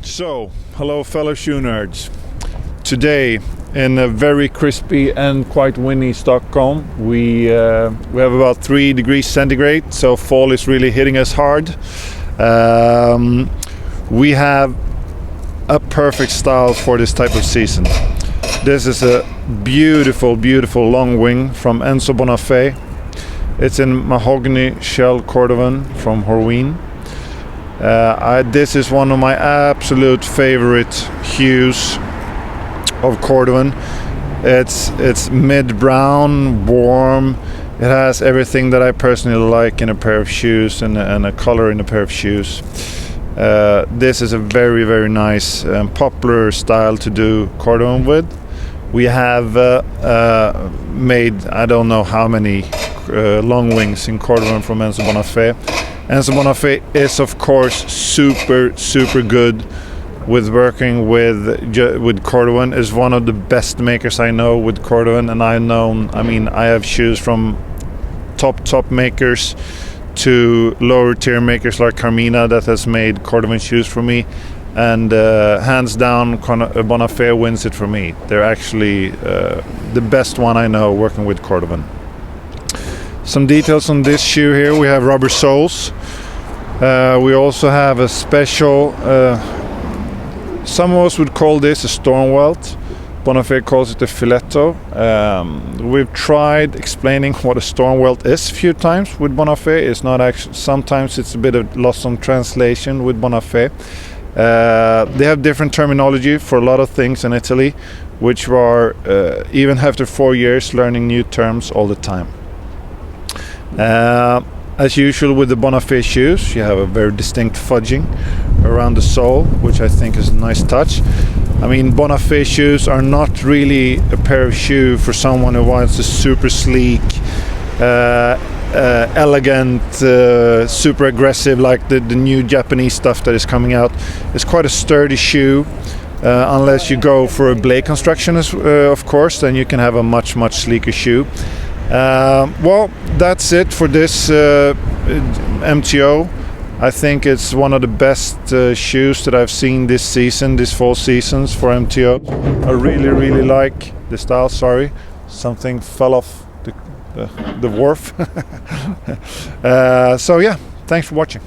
So, hello fellow shoe nerds. Today, in a very crispy and quite windy Stockholm, we have about 3 degrees centigrade, so fall is really hitting us hard. We have a perfect style for this type of season. This is a beautiful, beautiful long wing from Enzo Bonafé. It's in mahogany shell cordovan from Horween. This is one of my absolute favorite hues of cordovan. It's mid-brown, warm. It has everything that I personally like in a pair of shoes and a color in a pair of shoes. This is a very, very nice and popular style to do cordovan with. We have made I don't know how many long wings in cordovan from Enzo Bonafé. Enzo Bonafé is of course super good with working with cordovan. Is one of the best makers I know with cordovan, and I have shoes from top makers to lower tier makers like Carmina that has made cordovan shoes for me, and hands down Bonafé wins it for me. They're actually the best one I know working with cordovan. Some details on this shoe here: we have rubber soles. We also have a special, some of us would call this a storm welt. Bonafé calls it a filetto. We've tried explaining what a storm welt is a few times with Bonafé. It's not actually, sometimes it's a bit of lost on translation with Bonafé. They have different terminology for a lot of things in Italy, which are even after 4 years learning new terms all the time. As usual with the Bonafé shoes, you have a very distinct fudging around the sole, which I think is a nice touch. I mean, Bonafé shoes are not really a pair of shoes for someone who wants a super sleek, elegant, super aggressive, like the new Japanese stuff that is coming out. It's quite a sturdy shoe, unless you go for a blade construction, of course, then you can have a much sleeker shoe. Well, that's it for this MTO. I think it's one of the best shoes that I've seen this season, this fall seasons for MTO. I really like the style. Sorry, something fell off the wharf. So yeah, thanks for watching.